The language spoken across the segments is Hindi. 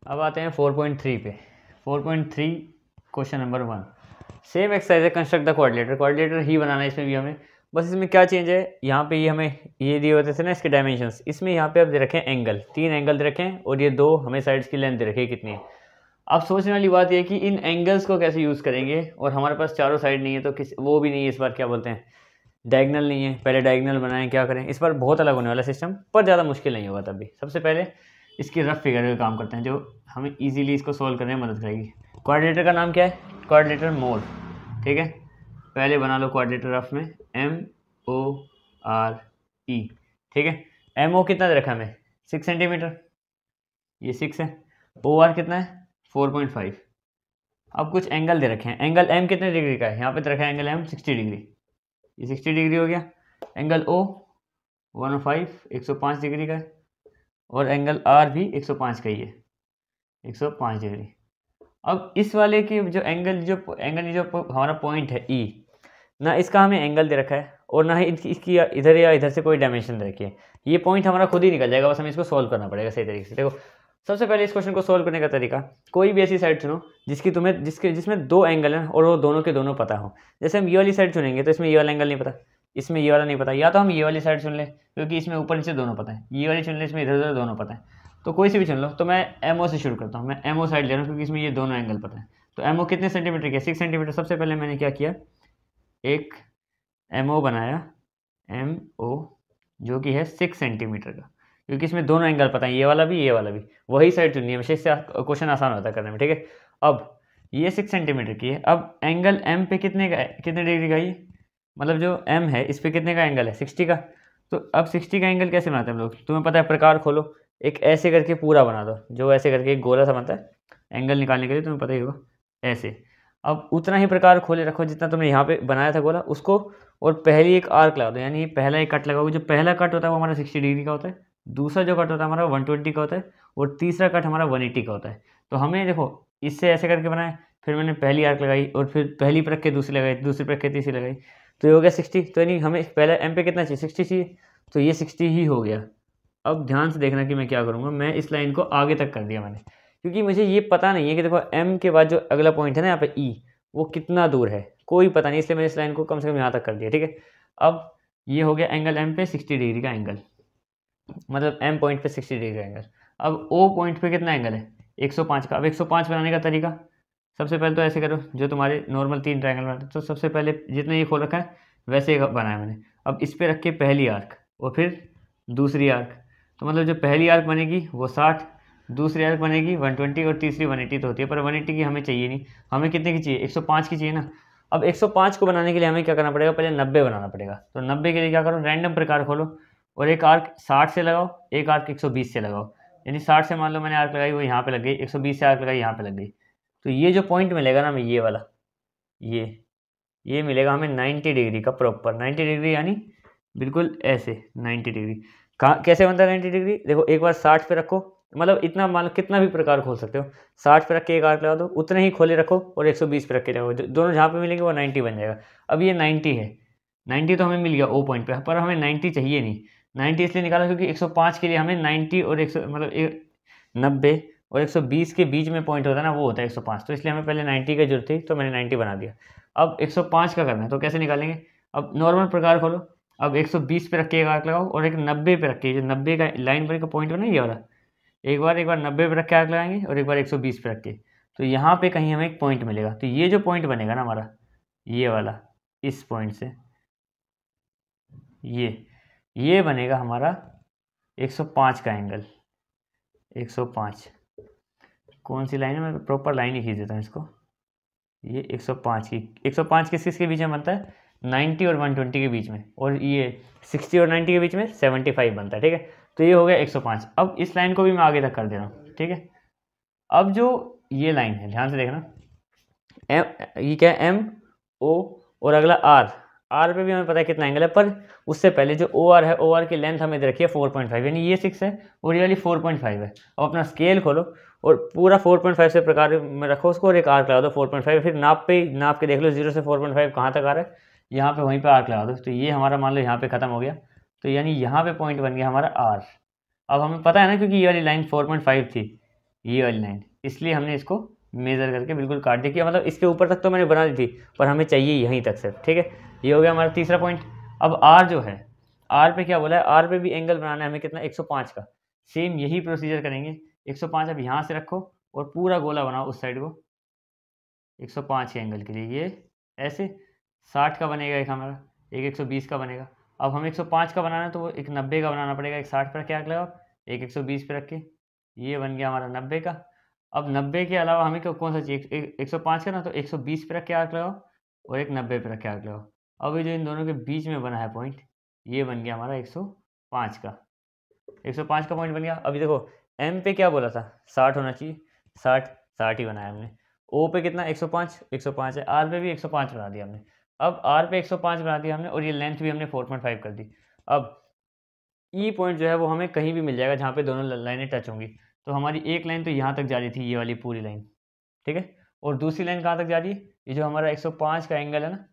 अब आते हैं 4.3 पे। 4.3 क्वेश्चन नंबर 1। सेम एक्सरसाइज है, कंस्ट्रक्ट द कोऑर्डिनेटर। कोऑर्डिनेटर ही बनाना है इसमें भी हमें, बस इसमें क्या चेंज है, यहाँ पे ये हमें ये दिए होते थे ना इसके डायमेंशंस, इसमें यहाँ पे अब दे रखे हैं एंगल, 3 एंगल दे रखे हैं और ये 2 हमें साइड्स की लेंथ दे रखी है कितनी है। अब सोचने वाली बात ये है कि इन एंगल्स को कैसे यूज़ करेंगे, और हमारे पास चारों साइड नहीं है तो किस वो भी नहीं है इस बार, क्या बोलते हैं, डायगनल नहीं है। पहले डायगनल बनाएं, क्या करें, इस बार बहुत अलग होने वाला सिस्टम, पर ज़्यादा मुश्किल नहीं होगा। तभी सबसे पहले इसकी रफ फिगर का काम करते हैं जो हमें इजीली इसको सॉल्व करने में मदद करेगी। कोऑर्डिनेटर का नाम क्या है, कोऑर्डिनेटर मोल, ठीक है। पहले बना लो कोऑर्डिनेटर रफ में, MORE, ठीक है। MO कितना दे रखा है हमें, 6 सेंटीमीटर, ये 6 है। OR कितना है, 4.5। अब कुछ एंगल दे रखे हैं, एंगल M कितने डिग्री का है, यहाँ पे दे रखा है एंगल M 60 डिग्री, ये 60 डिग्री हो गया। एंगल O 105 105 डिग्री का है, और एंगल R भी 105 का ही है, 105 डिग्री। अब इस वाले की जो हमारा पॉइंट है E, ना इसका हमें एंगल दे रखा है और ना ही इसकी इधर या इधर से कोई डायमेंशन दे रखी है। ये पॉइंट हमारा खुद ही निकल जाएगा, बस हमें इसको सॉल्व करना पड़ेगा सही तरीके से। देखो सबसे पहले इस क्वेश्चन को सॉल्व करने का तरीका, कोई भी ऐसी साइड चुनो जिसमें 2 एंगल हैं और वो दोनों के दोनों पता हो। जैसे हम ये वाली साइड चुनेंगे तो इसमें ये वाला एंगल नहीं पता, इसमें ये वाला नहीं पता, या तो हम ये वाली साइड चुन लें क्योंकि इसमें ऊपर नीचे दोनों पता है, ये वाली चुन लें इसमें इधर उधर दोनों पता है। तो कोई सी भी चुन लो। तो मैं MO से शुरू करता हूँ, मैं MO साइड ले रहा हूँ क्योंकि इसमें ये दोनों एंगल पता है। तो MO कितने सेंटीमीटर की है, 6 सेंटीमीटर। सबसे पहले मैंने क्या किया, एक MO बनाया, MO जो कि है 6 सेंटीमीटर का, क्योंकि इसमें दोनों एंगल पता है, ये वाला भी वही साइड चुननी है हमेशा, इससे क्वेश्चन आसान होता है करने में, ठीक है। अब ये 6 सेंटीमीटर की है। अब एंगल M पे कितने डिग्री का, ये मतलब जो M है इस पे कितने का एंगल है, 60 का। तो अब 60 का एंगल कैसे बनाते हैं हम लोग, तुम्हें पता है, प्रकार खोलो, एक ऐसे करके पूरा बना दो, जो ऐसे करके एक गोला सा बनता है एंगल निकालने के लिए, तुम्हें पता ही होगा ऐसे। अब उतना ही प्रकार खोले रखो जितना तुमने यहाँ पे बनाया था गोला उसको, और पहली एक आर्क लगा दो, यानी पहला एक कट लगाओगे। जो पहला कट होता है वो हमारा 60 डिग्री का होता है, दूसरा जो कट होता है हमारा 120 का होता है, और तीसरा कट हमारा 180 का होता है। तो हमें देखो इससे ऐसे करके बनाए, फिर मैंने पहली आर्क लगाई और फिर पहली पर रख के दूसरी लगाई, दूसरी पर रख के तीसरी लगाई, तो ये हो गया 60। तो यानी हमें पहले M पे कितना चाहिए, 60 चाहिए, तो ये 60 ही हो गया। अब ध्यान से देखना कि मैं क्या करूँगा, मैं इस लाइन को आगे तक कर दिया मैंने, क्योंकि मुझे ये पता नहीं है कि देखो M के बाद जो अगला पॉइंट है ना यहाँ पे E, वो कितना दूर है, कोई पता नहीं, इसलिए मैंने इस लाइन को कम से कम यहाँ तक कर दिया, ठीक है। अब ये हो गया एंगल M पे 60 डिग्री का एंगल, मतलब M पॉइंट पे 60 डिग्री का एंगल। अब O पॉइंट पे कितना एंगल है, 105 का। अब 105 बनाने का तरीका, सबसे पहले तो ऐसे करो जो तुम्हारे नॉर्मल 3 ट्रायंगल बनाते हैं। तो सबसे पहले जितने ये खोल रखा है वैसे ही बनाया मैंने। अब इस पर रख के पहली आर्क और फिर दूसरी आर्क, तो मतलब जो पहली आर्क बनेगी वो 60, दूसरी आर्क बनेगी 120 और तीसरी 180 तो होती है, पर 180 की हमें चाहिए नहीं, हमें कितने की चाहिए, 105 की चाहिए ना। अब 105 को बनाने के लिए हमें क्या करना पड़ेगा, पहले 90 बनाना पड़ेगा। तो 90 के लिए क्या करो, रैंडम प्रकार खोलो और एक आर्क 60 से लगाओ, एक आर्क 120 से लगाओ। यानी 60 से मान लो मैंने आर्क लगाई वो यहाँ पे लग गई, 120 से आर्क लगाई यहाँ पे लग गई। तो ये जो पॉइंट मिलेगा ना हमें, ये वाला, ये मिलेगा हमें 90 डिग्री का, प्रॉपर 90 डिग्री, यानी बिल्कुल ऐसे 90 डिग्री। कहाँ कैसे बनता है 90 डिग्री, देखो एक बार 60 पे रखो, मतलब इतना मान लो कितना भी प्रकार खोल सकते हो, 60 पे रख के एक आर्क लगा दो, उतने ही खोले रखो, और 120 पे रख के लगाओ, दोनों जहाँ पे मिलेंगे वो 90 बन जाएगा। अब ये 90 है, 90 तो हमें मिल गया O पॉइंट पे, पर हमें 90 चाहिए नहीं। 90 इसलिए निकाला क्योंकि 105 के लिए हमें 90 और 100 मतलब 90 और 120 के बीच में पॉइंट होता है ना, वो होता है 105। तो इसलिए हमें पहले 90 की जरूरत थी, तो मैंने 90 बना दिया। अब 105 का करना है तो कैसे निकालेंगे, अब नॉर्मल प्रकार खोलो, अब 120 पे रख के एक आर्क लगाओ और एक 90 पे रख के, जो 90 का लाइन पर का पॉइंट बना ये वाला, एक बार 90 पे रख के आर्क लगाएंगे और एक बार 120 पे रख के, तो यहाँ पे कहीं हमें एक पॉइंट मिलेगा। तो ये जो पॉइंट बनेगा ना हमारा, ये वाला, इस पॉइंट से ये बनेगा हमारा 105 का एंगल। 105 कौन सी लाइन है, मैं प्रॉपर लाइन ही खींच देता हूँ इसको। ये 105 किसके बीच में बनता है, 90 और 120 के बीच में, और ये 60 और 90 के बीच में 75 बनता है, ठीक है। तो ये हो गया 105। अब इस लाइन को भी मैं आगे तक कर दे रहा हूँ, ठीक है। अब जो ये लाइन है ध्यान से देखना, ये क्या है, MO और अगला R पे भी हमें पता है कितना एंगल है, पर उससे पहले जो OR है, OR की लेंथ हमें दे रखी है 4.5, यानी ये 6 है और ये वाली 4.5 है। अब अपना स्केल खोलो और पूरा 4.5 से प्रकार में रखो उसको, और एक आर्क लगा दो 4.5, फिर नाप के देख लो 0 से 4.5 कहाँ तक आ रहा है, यहाँ पे वहीं पे आर्क लगा दो। तो ये हमारा मान लो यहाँ पे खत्म हो गया, तो यानी यहाँ पे पॉइंट बन गया हमारा R। अब हमें पता है ना, क्योंकि ये वाली लाइन 4.5 थी, ये वाली लाइन, इसलिए हमने इसको मेज़र करके बिल्कुल काट दी, कि मतलब इसके ऊपर तक तो मैंने बना दी थी पर हमें चाहिए यहीं तक सिर्फ, ठीक है। ये हो गया हमारा तीसरा पॉइंट। अब आर जो है, आर पे क्या बोला है, आर पे भी एंगल बनाना है हमें कितना, 105 का। सेम यही प्रोसीजर करेंगे, 105 अब यहाँ से रखो और पूरा गोला बनाओ उस साइड को 105 के एंगल के लिए। ये ऐसे 60 का बनेगा एक हमारा, एक 120 का बनेगा। अब हमें 105 का बनाना है तो वो एक 90 का बनाना पड़ेगा, एक 60 पर क्या लगाओ, एक 120 पे रख के, ये बन गया हमारा 90 का। अब 90 के अलावा हमें कौन सा चाहिए, 105 का ना, तो 120 पे रख के आर्क लगाओ और एक 90 पे रख के आर्क लगाओ। अब ये जो इन दोनों के बीच में बना है पॉइंट, ये बन गया हमारा 105 का, 105 का पॉइंट बन गया। अभी देखो एम पे क्या बोला था, 60 होना चाहिए, 60 ही बनाया हमने। ओ पे कितना, 105 है। आर पे भी 105 बना दिया हमने। अब आर पे 105 बना दिया हमने और ये लेंथ भी हमने 4.5 कर दी। अब ई पॉइंट जो है वो हमें कहीं भी मिल जाएगा जहाँ पे दोनों लाइनें टच होंगी। तो हमारी एक लाइन तो यहाँ तक जा रही थी, ये वाली पूरी लाइन, ठीक है, और दूसरी लाइन कहाँ तक जा रही है, ये जो हमारा 105 का एंगल है ना,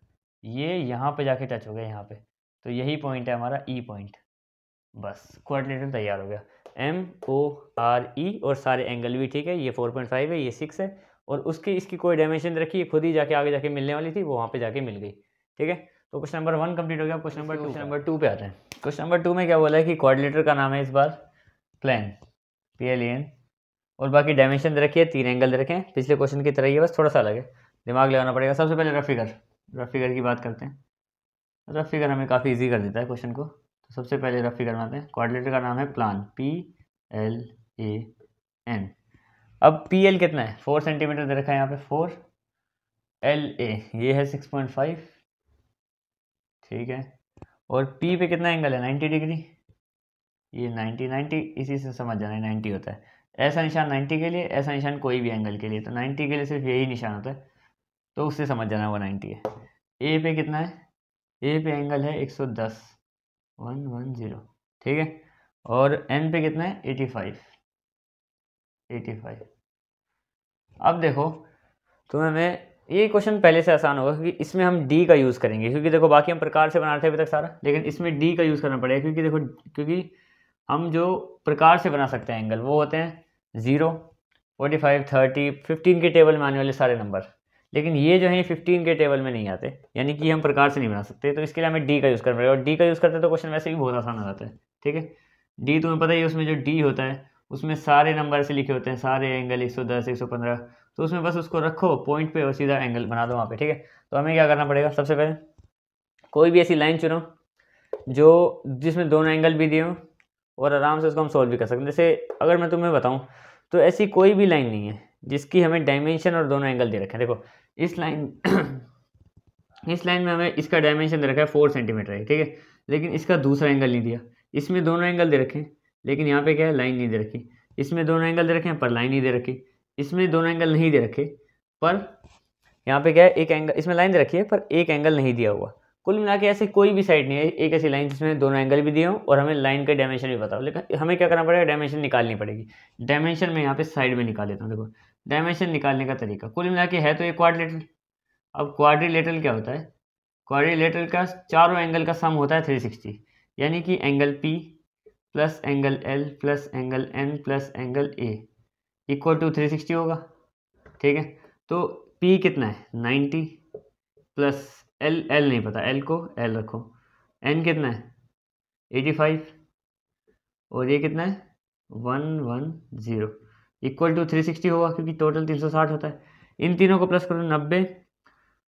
ये यहाँ पे जाके टच हो गया यहाँ पे, तो यही पॉइंट है हमारा ई पॉइंट। बस क्वाड्रिलेटरल तैयार हो गया, MORE, और सारे एंगल भी ठीक है, ये 4.5 है, ये 6 है, और उसकी इसकी कोई डायमेंशन रखी, खुद ही जाके आगे जाके मिलने वाली थी, वो वहाँ पे जाके मिल गई, ठीक है। तो क्वेश्चन नंबर 1 कंप्लीट हो गया। क्वेश्चन नंबर 2 पे आते हैं। क्वेश्चन नंबर 2 में क्या बोला है कि क्वाड्रिलेटर का नाम है इस बार प्लेन, PLAN, और बाकी डायमेंशन दे रखी है, 3 एंगल दे रखे हैं, पिछले क्वेश्चन की तरह ही है, बस थोड़ा सा अलग है, दिमाग लगाना पड़ेगा। सबसे पहले रफ फिगर की बात करते हैं। रफ फिगर हमें काफ़ी ईजी कर देता है क्वेश्चन को। तो सबसे पहले रफ फिगर बनाते हैं। क्वाड्रिलेटर का नाम है प्लान, PLAN। अब PL कितना है, 4 सेंटीमीटर दे रखा है यहाँ पे, 4, LA ये है 6.5, ठीक है, और P पे कितना एंगल है, 90 डिग्री, ये 90 इसी से समझ जाना है 90 होता है। ऐसा निशान 90 के लिए, ऐसा निशान कोई भी एंगल के लिए, तो 90 के लिए सिर्फ यही निशान होता है, तो उससे समझ जाना वो 90 है। ए पे कितना है, ए पे एंगल है 110, 110, ठीक है, और एन पे कितना है 85। अब देखो तुम्हें मैं, ये क्वेश्चन पहले से आसान होगा क्योंकि इसमें हम डी का यूज़ करेंगे, क्योंकि देखो बाकी हम प्रकार से बना रहे थे अभी तक सारा, लेकिन इसमें डी का यूज़ करना पड़ेगा, क्योंकि देखो क्योंकि हम जो प्रकार से बना सकते हैं एंगल वो होते हैं 0, 45, 30, 15 के टेबल में आने वाले सारे नंबर, लेकिन ये जो है 15 के टेबल में नहीं आते, यानी कि हम प्रकार से नहीं बना सकते, तो इसके लिए हमें डी का यूज़ करना पड़ेगा, और डी का यूज़ करते तो क्वेश्चन वैसे भी बहुत आसान हो जाता है, ठीक है। डी तुम्हें पता ही है, उसमें जो डी होता है उसमें सारे नंबर से लिखे होते हैं, सारे एंगल 110, 115, तो उसमें बस उसको रखो पॉइंट पे और सीधा एंगल बना दो वहाँ पे, ठीक है। तो हमें क्या करना पड़ेगा, सबसे पहले कोई भी ऐसी लाइन चुनो जो जिसमें दोनों एंगल भी दिए हों, और आराम से उसको हम सोल्व भी कर सकते हैं। जैसे अगर मैं तुम्हें बताऊं तो ऐसी कोई भी लाइन नहीं है जिसकी हमें डायमेंशन और दोनों एंगल दे रखे हैं। देखो इस लाइन इस लाइन में हमें इसका डायमेंशन दे रखा है 4 सेंटीमीटर है, ठीक है, लेकिन इसका दूसरा एंगल नहीं दिया। इसमें दोनों एंगल दे रखे हैं, लेकिन यहाँ पे क्या है, लाइन नहीं दे रखी। इसमें दोनों एंगल दे रखे हैं पर लाइन नहीं दे रखी। इसमें दोनों एंगल नहीं दे रखे पर यहाँ पे क्या है, एक एंगल, इसमें लाइन दे रखी है पर एक एंगल नहीं दिया हुआ। कुल मिला के ऐसे कोई भी साइड नहीं है, एक ऐसी लाइन जिसमें दोनों एंगल भी दिए हों और हमें लाइन का डायमेंशन भी पता हो, लेकिन हमें क्या करना पड़ेगा, डायमेंशन निकालनी पड़ेगी। डायमेंशन में यहाँ पे साइड में निकाल लेता हूँ। देखो डायमेंशन निकालने का तरीका, कुल मिला के है तो ये क्वाड्रिलेटरल। अब क्वाड्रिलेटरल क्या होता है, क्वाड्रिलेटरल का चारों एंगल का सम होता है 360, यानी कि angle P plus angle L plus angle N plus angle A equal to 360 होगा, ठीक है। तो P कितना है 90 प्लस L नहीं पता, L को L रखो, N कितना है 85 और ये कितना है 110 इक्वल टू 360 होगा, क्योंकि टोटल 360 होता है। इन तीनों को प्लस करो 90,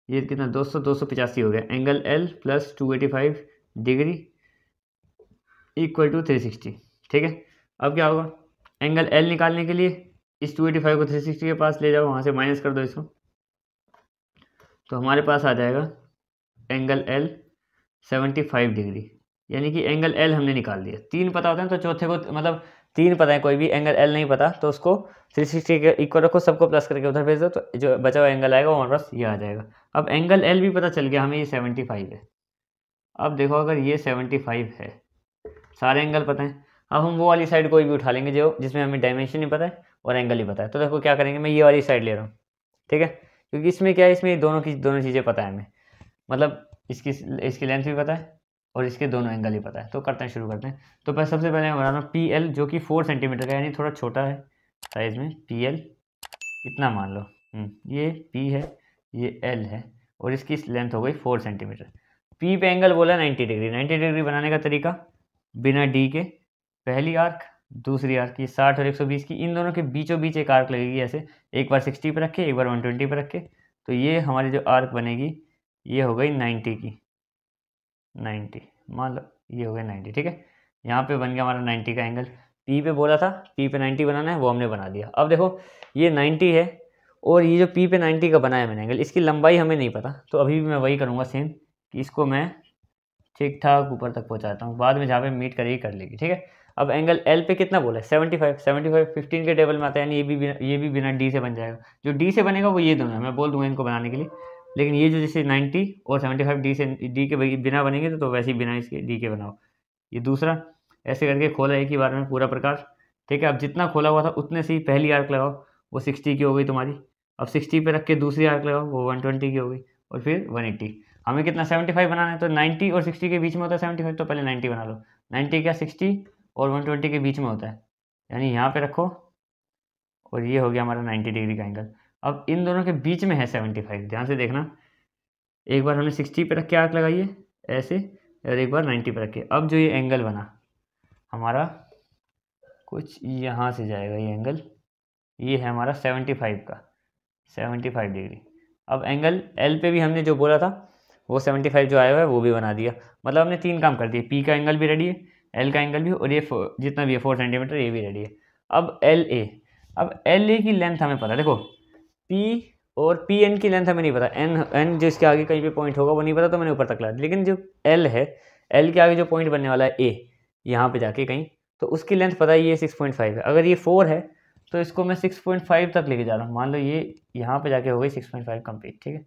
ये कितना 285 हो गया। Angle L plus 285 degree equal to 360, ठीक है। अब क्या होगा, एंगल L निकालने के लिए इस 285 को 360 के पास ले जाओ, वहाँ से माइनस कर दो इसको, तो हमारे पास आ जाएगा एंगल L 75 डिग्री, यानी कि एंगल L हमने निकाल दिया। 3 पता होता है तो चौथे को, मतलब 3 पता है, कोई भी एंगल L नहीं पता तो उसको 360 के इक्वल रखो, सबको प्लस करके उधर भेज दो, तो जो बचा हुआ एंगल आएगा वो हमारे पास ये आ जाएगा। अब एंगल L भी पता चल गया हमें, ये 75 है। अब देखो अगर ये 75 है, सारे एंगल पता है, अब हम वो वाली साइड कोई भी उठा लेंगे जो जिसमें हमें डायमेंशन नहीं पता है और एंगल ही पता है। तो देखो क्या करेंगे, मैं ये वाली साइड ले रहा हूँ, ठीक है, क्योंकि इसमें क्या है, इसमें दोनों चीज़ें पता है हमें, मतलब इसकी लेंथ भी पता है और इसके दोनों एंगल ही पता है। तो करते हैं, शुरू करते हैं। तो सबसे पहले मैं बना रहा हूँ PL जो कि 4 सेंटीमीटर का, यानी थोड़ा छोटा है, साइज में पी एल इतना मान लो, ये पी है, ये एल है, और इसकी लेंथ हो गई 4 सेंटीमीटर। पी पे एंगल बोला 90 डिग्री। 90 डिग्री बनाने का तरीका, बिना डी के पहली आर्क, दूसरी आर्क, ये 60 और 120 की, इन दोनों के बीचों बीच एक आर्क लगेगी ऐसे, एक बार 60 पे रखे, एक बार 120 पे रखे, तो ये हमारी जो आर्क बनेगी ये हो गई 90 की, 90 मान लो ये हो गया 90, ठीक है। यहाँ पे बन गया हमारा 90 का एंगल। पी पे बोला था पी पे 90 बनाना है, वो हमने बना दिया। अब देखो ये 90 है, और ये जो पी पे 90 का बनाया मैंने एंगल, इसकी लंबाई हमें नहीं पता, तो अभी भी मैं वही करूँगा सेम, कि इसको मैं ठीक ठाक ऊपर तक पहुँचाता हूँ, बाद में जहाँ पे मीट करेगी कर लेगी, ठीक है। अब एंगल एल पे कितना बोला है 75, 15 के टेबल में आता है, यानी ये भी बिना डी से बन जाएगा। जो डी से बनेगा वो ये दोनों है, मैं बोल दूंगा इनको बनाने के लिए, लेकिन ये जो जैसे 90 और 75 डी के बिना बनेंगे, तो वैसे ही बिना इसके डी के बनाओ। ये दूसरा ऐसे करके खोला एक ही बार में पूरा प्रकार, ठीक है। अब जितना खोला हुआ था उतने से ही पहली आर्क लगाओ, वो 60 की हो गई तुम्हारी। अब 60 पे रख के दूसरी आर्क लगाओ, वो 120 की हो गई, और फिर 180। हमें कितना 75 बनाना है, तो 90 और 60 के बीच में होता है 75, तो पहले 90 बना लो। 90 क्या 60 और 120 के बीच में होता है, यानी यहाँ पे रखो, और ये हो गया हमारा 90 डिग्री का एंगल। अब इन दोनों के बीच में है 75, ध्यान से देखना, एक बार हमने 60 पे रख के आर्क लगाई है ऐसे, और एक बार 90 पे रख के। अब जो ये एंगल बना हमारा कुछ यहाँ से जाएगा ये एंगल, ये है हमारा 75 का, 75 डिग्री। अब एंगल एल पे भी हमने जो बोला था वो 75 जो आया हुआ है वो भी बना दिया। मतलब हमने 3 काम कर दिए, पी का एंगल भी रेडी है, एल का एंगल भी, और ये जितना भी है 4 सेंटीमीटर ये भी रेडी है। अब एल ए, अब एल ए की लेंथ हमें पता है, देखो पी और पी एन की लेंथ हमें नहीं पता, एन जो इसके आगे कहीं पे पॉइंट होगा वो नहीं पता, तो मैंने ऊपर तक ला दिया। लेकिन जो एल है, एल के आगे जो पॉइंट बनने वाला है ए, यहाँ पे जाके कहीं, तो उसकी लेंथ पता है ये 6.5 है। अगर ये 4 है तो इसको मैं 6.5 तक लेके जा रहा हूँ। मान लो ये यहाँ पे जाके हो गई 6.5 कंप्लीट, ठीक है।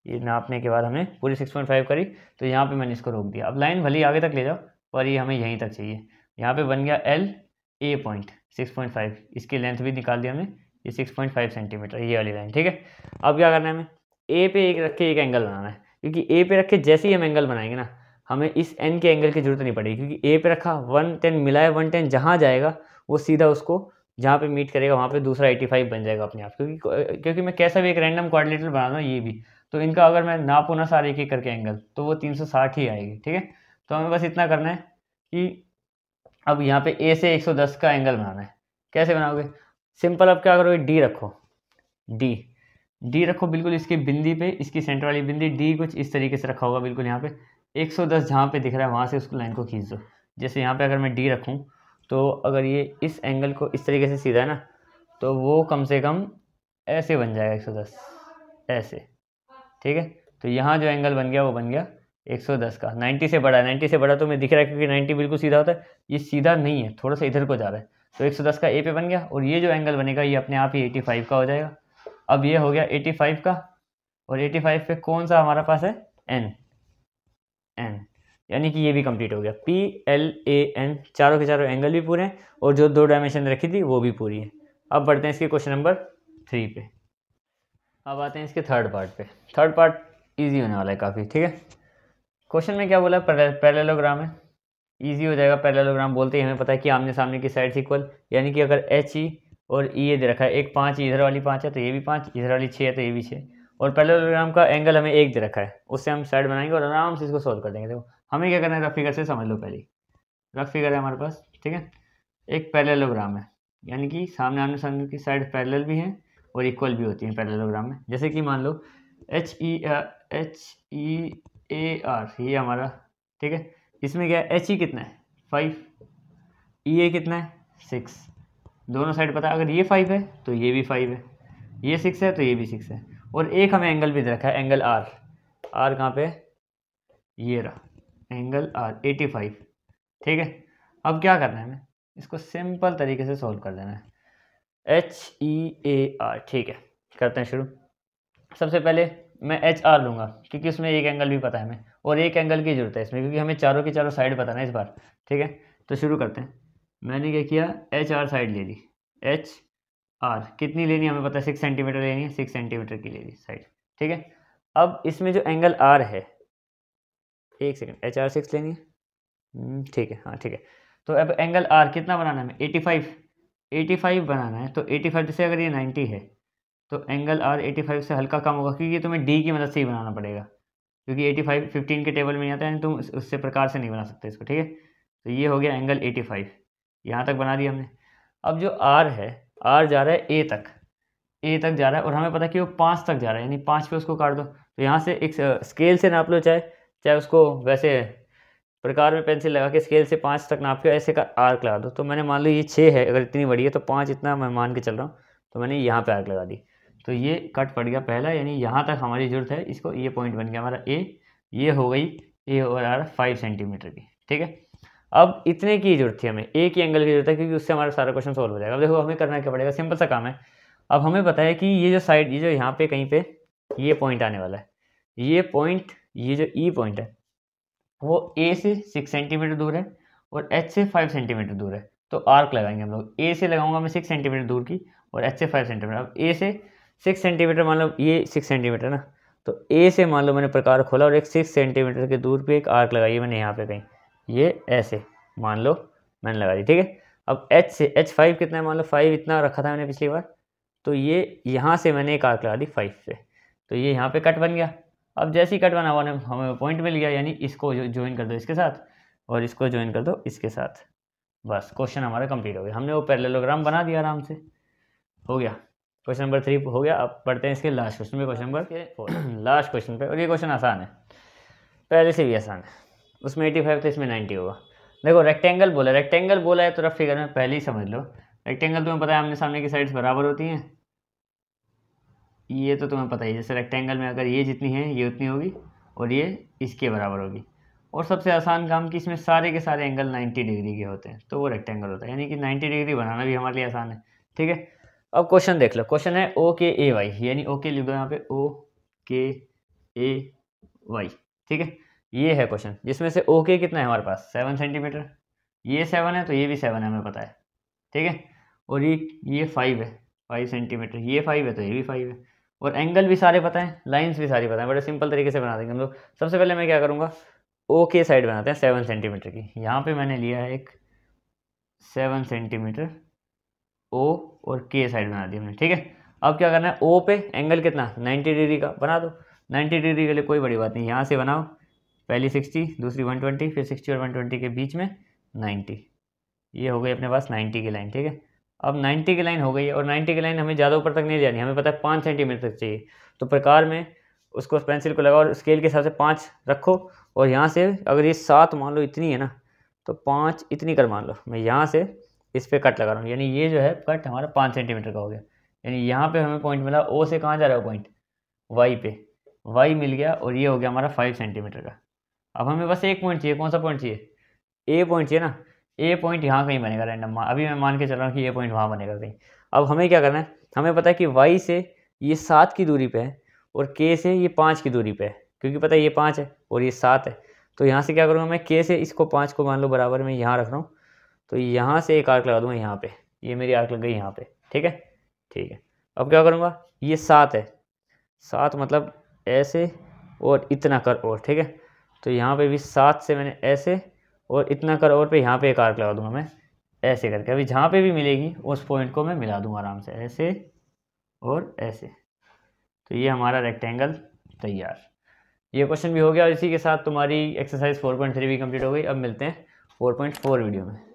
ये नापने के बाद हमने पूरी 6.5 करी, तो यहाँ पे मैंने इसको रोक दिया। अब लाइन भले ही आगे तक ले जाओ, पर ये हमें यहीं तक चाहिए। यहाँ पे बन गया एल ए पॉइंट 6.5, इसकी लेंथ भी निकाल दी हमने, ये 6.5 सेंटीमीटर ये वाली लाइन, ठीक है। अब क्या करना है, हमें ए पे एक रख के एक एंगल बनाना है, क्योंकि ए पे रख के जैसे ही हम एंगल बनाएंगे ना, हमें इस एन के एंगल की जरूरत नहीं पड़ेगी, क्योंकि ए पे रखा 110 मिला है, 110 जहाँ जाएगा वो सीधा उसको जहाँ पे मीट करेगा वहाँ पे दूसरा 85 बन जाएगा अपने आप, क्योंकि मैं कैसा भी एक रैंडम कोऑर्डिनेटर बना रहा हूँ ये भी, तो इनका अगर मैं नापूँ ना सारे एक एक करके एंगल, तो वो 360 ही आएगी, ठीक है। तो हमें बस इतना करना है कि अब यहाँ पे ए से 110 का एंगल बनाना है। कैसे बनाओगे, सिंपल, अब क्या करोगे, डी रखो, डी रखो बिल्कुल इसकी बिंदी पे, इसकी सेंटर वाली बिंदी डी कुछ इस तरीके से रखा होगा बिल्कुल यहाँ पे। 110 जहाँ पे दिख रहा है वहाँ से उसको लाइन को खींच दो। जैसे यहाँ पे अगर मैं डी रखूँ, तो अगर ये इस एंगल को इस तरीके से सीधा है ना, तो वो कम से कम ऐसे बन जाएगा 110 ऐसे, ठीक है। तो यहाँ जो एंगल बन गया वो बन गया 110 का, 90 से बड़ा है, 90 से बड़ा तो मैं दिख रहा है क्योंकि 90 बिल्कुल सीधा होता है, ये सीधा नहीं है, थोड़ा सा इधर को जा रहा है, तो 110 का ए पे बन गया, और ये जो एंगल बनेगा ये अपने आप ही 85 का हो जाएगा। अब ये हो गया 85 का, और 85 पे कौन सा हमारे पास है, एन, यानी कि ये भी कंप्लीट हो गया। पी एल ए एन, चारों के चारों एंगल भी पूरे हैं, और जो 2 डायमेंशन रखी थी वो भी पूरी है। अब बढ़ते हैं इसके क्वेश्चन नंबर 3 पे। अब आते हैं इसके थर्ड पार्ट पे। थर्ड पार्ट ईजी होने वाला है काफ़ी, ठीक है। क्वेश्चन में क्या बोला, पैरेललोग्राम है, ईजी हो जाएगा। पैरेललोग्राम बोलते ही हमें पता है कि आमने सामने की साइड इक्वल, यानी कि अगर एच ई और ई ये दे रखा है, एक 5 इधर वाली 5 है तो ये भी 5, इधर वाली 6 है तो ये भी 6, और पैरेललोग्राम का एंगल हमें 1 दे रखा है, उससे हम साइड बनाएंगे और आराम से इसको सॉल्व कर देंगे। देखो हमें क्या करना है, रफ फिगर से समझ लो। पहले रफ फिगर है हमारे पास, ठीक है। एक पैरेललोग्राम है, यानी कि सामने आमने सामने की साइड पैरेलल भी है और इक्वल भी होती है पैरेललोग्राम में। जैसे कि मान लो एच ई ए आर ये हमारा, ठीक है। इसमें क्या है, एच ई कितना है 5, ई ए कितना है 6, दोनों साइड पता है। अगर ये 5 है तो ये भी 5 है, ये 6 है तो ये भी 6 है, और एक हमें एंगल भी दे रखा है, एंगल आर। आर कहाँ पे, ये रहा एंगल आर 85, ठीक है। अब क्या करना है, हमें इसको सिंपल तरीके से सॉल्व कर देना है। एच ई ए आर, ठीक है, करते हैं शुरू। सबसे पहले मैं एच आर लूँगा, क्योंकि उसमें एक एंगल भी पता है हमें, और एक एंगल की जरूरत है इसमें, क्योंकि हमें चारों की चारों साइड पता ना इस बार, ठीक है। तो शुरू करते हैं। मैंने क्या किया, एच आर साइड ले ली, एच आर कितनी लेनी है हमें पता है, 6 सेंटीमीटर लेनी है, 6 सेंटीमीटर की ले ली साइड, ठीक है। अब इसमें जो एंगल आर है, एक सेकेंड, एच आर 6 लेनी है, ठीक है, हाँ ठीक है। तो अब एंगल आर कितना बनाना है हमें, 85, 85 बनाना है तो 85 जैसे अगर ये 90 है तो एंगल आर 85 से हल्का कम होगा, क्योंकि तुम्हें डी की मदद से ही बनाना पड़ेगा, क्योंकि 85 15 के टेबल में नहीं आता है, तुम उससे प्रकार से नहीं बना सकते इसको, ठीक है। तो ये हो गया एंगल 85, यहाँ तक बना दिया हमने। अब जो आर है, आर जा रहा है ए तक, ए तक जा रहा है और हमें पता है कि वो 5 तक जा रहा है, यानी 5 पे उसको काट दो। तो यहाँ से एक स्केल से नाप लो, चाहे चाहे उसको वैसे प्रकार में पेंसिल लगा के स्केल से 5 तक नाप के ऐसे का आर्क लगा दो। तो मैंने मान लो ये 6 है, अगर इतनी बड़ी है तो 5 इतना मैं मान के चल रहा हूँ, तो मैंने यहाँ पे आर्क लगा दी। तो ये कट पड़ गया पहला, यानी यहाँ तक हमारी जरूरत है इसको, ये पॉइंट बन गया हमारा ए। ये हो गई ए और आर 5 सेंटीमीटर की, ठीक है। अब इतने की जरूरत थी हमें, एक ही एंगल की जरूरत है, क्योंकि उससे हमारा सारा क्वेश्चन सॉल्व हो जाएगा। अब देखो हमें करना क्या पड़ेगा, सिंपल सा काम है। अब हमें पता है कि ये जो साइड, ये जो यहाँ पे कहीं पे ये पॉइंट आने वाला है, ये पॉइंट, ये जो ई पॉइंट है वो ए से 6 सेंटीमीटर दूर है और एच से 5 सेंटीमीटर दूर है। तो आर्क लगाएंगे हम लोग, ए से लगाऊंगा मैं 6 सेंटीमीटर दूर की और एच से 5 सेंटीमीटर। अब ए से 6 सेंटीमीटर, मान लो ये 6 सेंटीमीटर ना, तो ए से मान लो मैंने प्रकार खोला और एक 6 सेंटीमीटर के दूर पे एक आर्क लगाई है मैंने यहाँ पे कहीं, ये ऐसे मान लो मैंने लगा दी, ठीक है। अब एच से, एच 5 कितना है, मान लो 5 इतना रखा था मैंने पिछली बार, तो ये यहाँ से मैंने एक आर्क लगा दी 5 से, तो ये यहाँ पे कट बन गया। अब जैसे ही कट बना हुआ हमें पॉइंट मिल गया, यानी इसको ज्वाइन कर दो इसके साथ और इसको ज्वाइन कर दो इसके साथ, बस क्वेश्चन हमारा कंप्लीट हो गया। हमने वो पैरेललोग्राम बना दिया आराम से, हो गया। क्वेश्चन नंबर 3 हो गया। अब पढ़ते हैं इसके लास्ट क्वेश्चन पे, क्वेश्चन नंबर लास्ट क्वेश्चन पे। और ये क्वेश्चन आसान है, पहले से भी आसान है, उसमें 85 तो इसमें 90 होगा। देखो रेक्टेंगल बोला, रेक्टेंगल बोला है तो रफ फिगर में पहले ही समझ लो, रेक्टेंगल तुम्हें पता है आमने सामने की साइड्स बराबर होती हैं, ये तो तुम्हें पता ही है। जैसे रेक्टेंगल में अगर ये जितनी है ये उतनी होगी और ये इसके बराबर होगी। और सबसे आसान काम कि इसमें सारे के सारे एंगल 90 डिग्री के होते हैं, तो वो रेक्टेंगल होता है, यानी कि 90 डिग्री बनाना भी हमारे लिए आसान है, ठीक है। अब क्वेश्चन देख लो, क्वेश्चन है ओ के ए वाई, यानी ओ के लिख दो यहाँ पे, ओ के ए वाई, ठीक है। ये है क्वेश्चन, जिसमें से ओ के कितना है हमारे पास 7 सेंटीमीटर, ये 7 है तो ये भी 7 है हमें पता है, ठीक है। और ये 5 है, 5 सेंटीमीटर, ये 5 है तो ये भी 5 है, और एंगल भी सारे पता है, लाइंस भी सारी पता है, बड़े सिंपल तरीके से बना देंगे हम लोग। सबसे पहले मैं क्या करूँगा, ओ के साइड बनाते हैं 7 सेंटीमीटर की। यहाँ पे मैंने लिया है एक 7 सेंटीमीटर ओ और के साइड बना दी हमने, ठीक है। अब क्या करना है, ओ पे एंगल कितना 90 डिग्री का बना दो। 90 डिग्री के लिए कोई बड़ी बात नहीं, यहाँ से बनाओ, पहली 60 दूसरी 120, फिर 60 और 120 के बीच में 90, ये हो गई अपने पास 90 की लाइन, ठीक है। अब 90 की लाइन हो गई है और 90 की लाइन हमें ज़्यादा ऊपर तक नहीं जानी, हमें पता है 5 सेंटीमीटर तक चाहिए। तो प्रकार में उसको पेंसिल को लगाओ और स्केल के हिसाब से 5 रखो, और यहाँ से अगर ये 7 मान लो इतनी है ना, तो 5 इतनी कर मान लो। मैं यहाँ से इस पर कट लगा रहा हूँ, यानी ये जो है कट हमारा 5 सेंटीमीटर का हो गया। यानी यहाँ पे हमें पॉइंट मिला, ओ से कहाँ जा रहा है पॉइंट, वाई पे, वाई मिल गया और ये हो गया हमारा 5 सेंटीमीटर का। अब हमें बस एक पॉइंट चाहिए, कौन सा पॉइंट चाहिए, ए पॉइंट चाहिए ना। ए पॉइंट यहाँ कहीं बनेगा रैंडम, अभी मैं मान के चल रहा हूँ कि ये पॉइंट वहाँ बनेगा कहीं। अब हमें क्या करना है, हमें पता है कि वाई से ये 7 की दूरी पे है और के से ये 5 की दूरी पे है, क्योंकि पता है ये 5 है और ये 7 है। तो यहाँ से क्या करूँगा मैं, के से इसको 5 को मान लो बराबर में यहाँ रख रहा हूँ, तो यहाँ से एक आर्क लगा दूँगा यहाँ पे, ये मेरी आर्क लग गई यहाँ पे, ठीक है, ठीक है। अब क्या करूँगा, ये 7 है, 7 मतलब ऐसे और इतना कर और, ठीक है। तो यहाँ पे भी 7 से मैंने ऐसे और इतना कर और पे यहाँ पे एक आर्क लगा दूंगा मैं, ऐसे करके। अभी जहाँ पे भी मिलेगी उस पॉइंट को मैं मिला दूंगा आराम से, ऐसे और ऐसे। तो ये हमारा रेक्टेंगल तैयार। ये क्वेश्चन भी हो गया और इसी के साथ तुम्हारी एक्सरसाइज 4.3 भी कंप्लीट हो गई। अब मिलते हैं 4.4 वीडियो में।